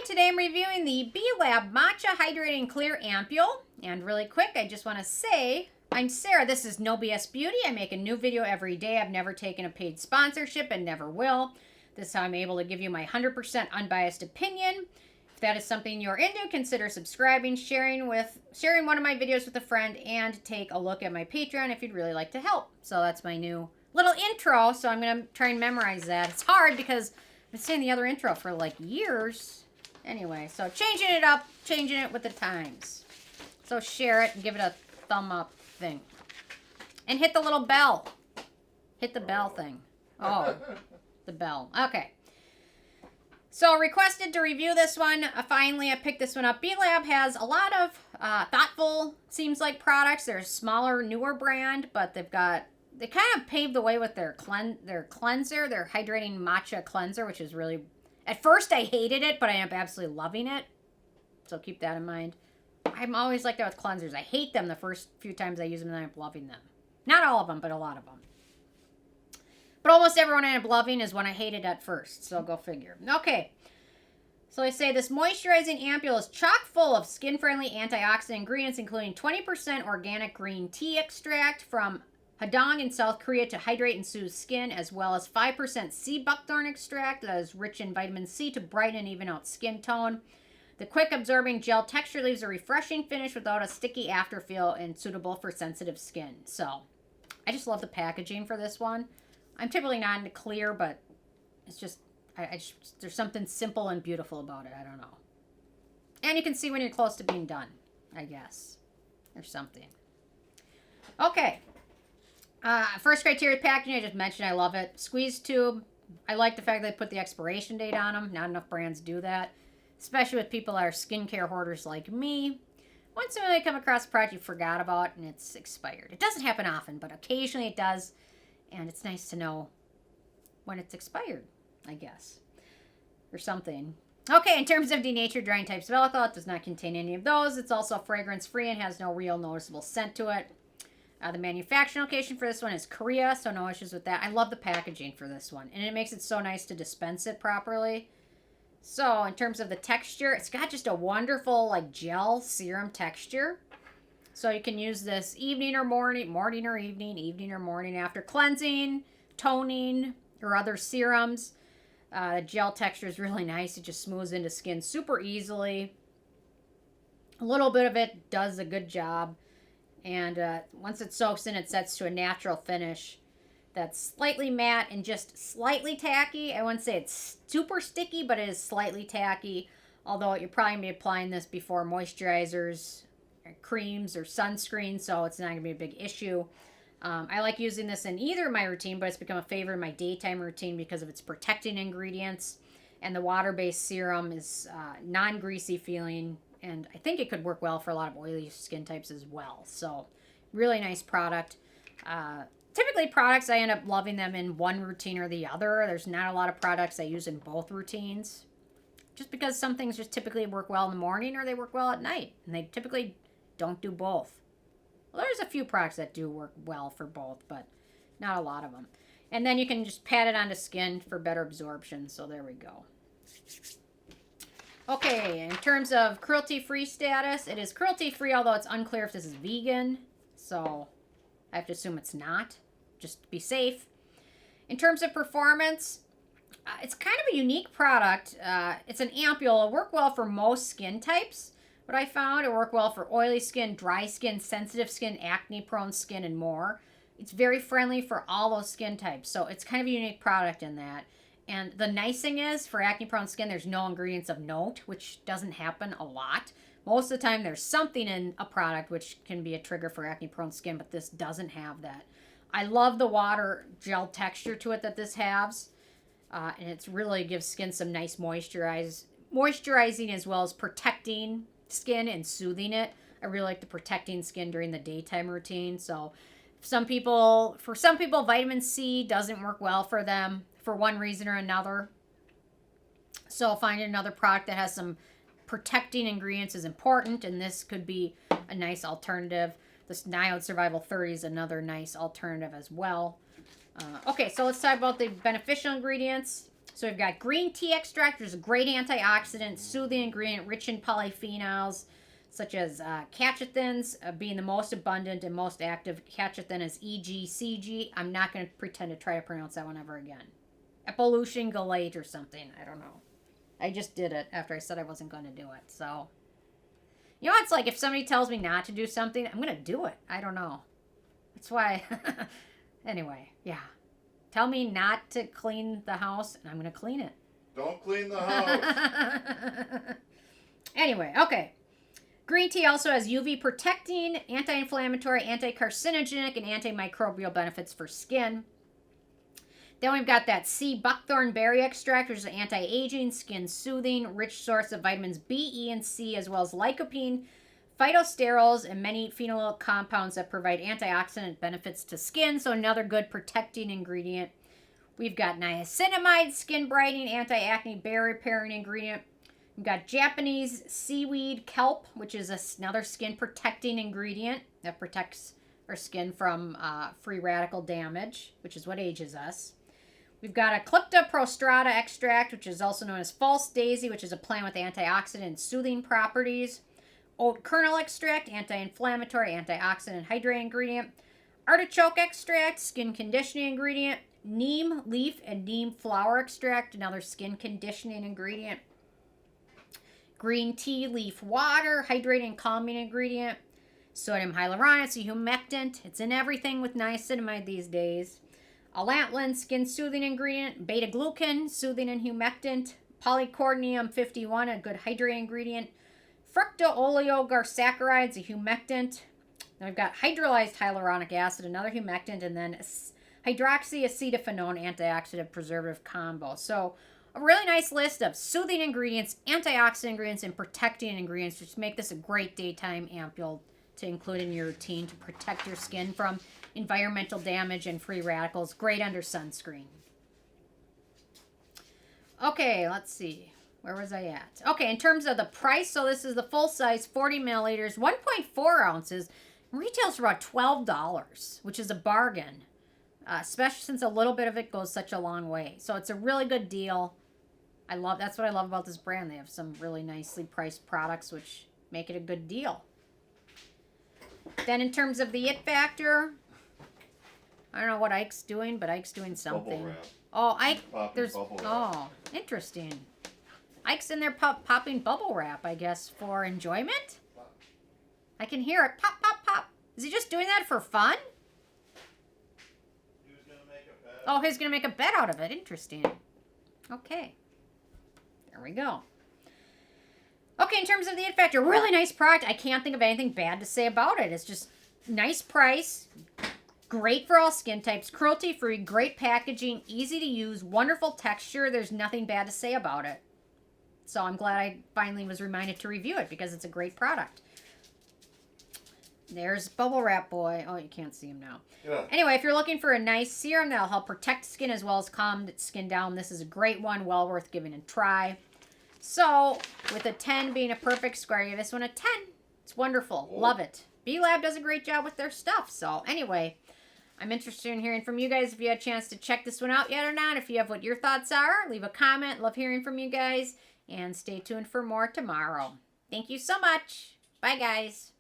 today I'm reviewing the B.LAB Matcha Hydrating Clear Ampoule. And really quick, I just want to say, I'm Sarah. This is No BS Beauty. I make a new video every day. I've never taken a paid sponsorship and never will. This is how I'm able to give you my 100% unbiased opinion. If that is something you're into, consider subscribing, sharing one of my videos with a friend, and take a look at my Patreon if you'd really like to help. So that's my new little intro, so I'm going to try and memorize that. It's hard because I've been saying the other intro for like years. Anyway, so changing it up, changing it with the times. So share it and give it a thumb up thing. And hit the little bell. Hit the bell thing. Oh, the bell. Okay. So requested to review this one. Finally, I picked this one up. B.LAB has a lot of thoughtful, seems like, products. They're a smaller, newer brand, but they kind of paved the way with their cleanser, their hydrating matcha cleanser, which is really, at first I hated it, but I end up absolutely loving it. So keep that in mind. I'm always like that with cleansers. I hate them the first few times I use them, and I end up loving them. Not all of them, but a lot of them. But almost everyone I end up loving is one I hated at first, so go figure. Okay. So I say this moisturizing ampoule is chock full of skin-friendly antioxidant ingredients, including 20% organic green tea extract from Hadong in South Korea to hydrate and soothe skin, as well as 5% sea buckthorn extract that is rich in vitamin C to brighten and even out skin tone. The quick absorbing gel texture leaves a refreshing finish without a sticky afterfeel and suitable for sensitive skin. So I just love the packaging for this one. I'm typically not into clear, but it's just, there's something simple and beautiful about it. I don't know. And you can see when you're close to being done, I guess. There's something. Okay. First criteria packaging, I just mentioned I love it. Squeeze tube. I like the fact that they put the expiration date on them. Not enough brands do that. Especially with people that are skincare hoarders like me. Once in a while you come across a product you forgot about and it's expired. It doesn't happen often, but occasionally it does. And it's nice to know when it's expired, I guess. Or something. Okay, in terms of denatured drying types of alcohol, it does not contain any of those. It's also fragrance-free and has no real noticeable scent to it. The manufacturing location for this one is Korea, so no issues with that. I love the packaging for this one, and it makes it so nice to dispense it properly. So, in terms of the texture, it's got just a wonderful, like, gel serum texture. So you can use this evening or morning or evening or morning after cleansing, toning, or other serums. The gel texture is really nice. It just smooths into skin super easily. A little bit of it does a good job. And once it soaks in, it sets to a natural finish that's slightly matte and just slightly tacky. I wouldn't say it's super sticky, but it is slightly tacky. Although you're probably going to be applying this before moisturizers, creams, or sunscreen, so it's not going to be a big issue. I like using this in either of my routine, but it's become a favorite in my daytime routine because of its protecting ingredients. And the water-based serum is non-greasy feeling, and I think it could work well for a lot of oily skin types as well. So, really nice product. Typically, products, I end up loving them in one routine or the other. There's not a lot of products I use in both routines. Just because some things just typically work well in the morning or they work well at night. And they typically don't do both. Well, there's a few products that do work well for both, but not a lot of them. And then you can just pat it onto skin for better absorption. So there we go. Okay, in terms of cruelty-free status, it is cruelty-free, although it's unclear if this is vegan. So I have to assume it's not, just to be safe. In terms of performance, it's kind of a unique product. It's an ampoule. It'll work well for most skin types. What I found, it worked well for oily skin, dry skin, sensitive skin, acne-prone skin, and more. It's very friendly for all those skin types. So it's kind of a unique product in that. And the nice thing is, for acne-prone skin, there's no ingredients of note, which doesn't happen a lot. Most of the time, there's something in a product which can be a trigger for acne-prone skin, but this doesn't have that. I love the water gel texture to it that this has. And it really gives skin some nice moisturizing as well as protecting skin and soothing it. I really like the protecting skin during the daytime routine. So for some people, vitamin C doesn't work well for them for one reason or another. So finding another product that has some protecting ingredients is important, and this could be a nice alternative. This Niode Survival 30 is another nice alternative as well. Okay, so let's talk about the beneficial ingredients. So we've got green tea extract, which is a great antioxidant, soothing ingredient, rich in polyphenols, such as catechins, being the most abundant and most active. Catechin is EGCG. I'm not going to pretend to try to pronounce that one ever again. Epolution galate or something. I don't know. I just did it after I said I wasn't going to do it. So, you know, it's like if somebody tells me not to do something, I'm going to do it. I don't know. That's why. Anyway, yeah. Tell me not to clean the house, and I'm going to clean it. Don't clean the house. Anyway, okay. Green tea also has UV protecting, anti-inflammatory, anti-carcinogenic, and antimicrobial benefits for skin. Then we've got that sea buckthorn berry extract, which is anti-aging, skin soothing, rich source of vitamins B, E, and C, as well as lycopene, phytosterols, and many phenolic compounds that provide antioxidant benefits to skin. So another good protecting ingredient. We've got niacinamide, skin brightening, anti-acne, berry repairing ingredient. We've got Japanese seaweed kelp, which is another skin protecting ingredient that protects our skin from free radical damage, which is what ages us. We've got Eclipta prostrata extract, which is also known as false daisy, which is a plant with antioxidant and soothing properties. Oat kernel extract, anti-inflammatory, antioxidant, hydrating ingredient. Artichoke extract, skin conditioning ingredient. Neem leaf and neem flower extract, another skin conditioning ingredient. Green tea leaf water, hydrating and calming ingredient. Sodium hyaluronate, a humectant. It's in everything with niacinamide these days. Allantoin, skin soothing ingredient. Beta-glucan, soothing and humectant. Polycordonium 51, a good hydrating ingredient. Fructooligosaccharides, a humectant. Then we've got hydrolyzed hyaluronic acid, another humectant, and then hydroxyacetophenone, antioxidant preservative combo. So a really nice list of soothing ingredients, antioxidant ingredients, and protecting ingredients, which make this a great daytime ampule to include in your routine to protect your skin from environmental damage and free radicals. Great under sunscreen. Okay, let's see. Where was I at? Okay, in terms of the price, so this is the full size, 40 milliliters, 1.4 ounces. Retails for about $12, which is a bargain, especially since a little bit of it goes such a long way. So it's a really good deal. That's what I love about this brand. They have some really nicely priced products, which make it a good deal. Then in terms of the it factor, I don't know what Ike's doing, but Ike's doing something. Bubble wrap. Oh, Ike, Popping bubble wrap. Oh, interesting. Ike's in there popping bubble wrap, I guess, for enjoyment. I can hear it. Pop, pop, pop. Is he just doing that for fun? He was gonna make a bet. Oh, he's going to make a bet out of it. Interesting. Okay. There we go. Okay, in terms of the it factor, really nice product. I can't think of anything bad to say about it. It's just nice price, great for all skin types, cruelty-free, great packaging, easy to use, wonderful texture. There's nothing bad to say about it. So I'm glad I finally was reminded to review it because it's a great product. There's Bubble Wrap Boy. Oh, you can't see him now. Yeah. Anyway, if you're looking for a nice serum that'll help protect skin as well as calm skin down, this is a great one. Well worth giving a try. So, with a 10 being a perfect score, I give this one a 10. It's wonderful. Cool. Love it. B.LAB does a great job with their stuff. So, anyway, I'm interested in hearing from you guys if you had a chance to check this one out yet or not. If you have what your thoughts are, leave a comment. Love hearing from you guys. And stay tuned for more tomorrow. Thank you so much. Bye, guys.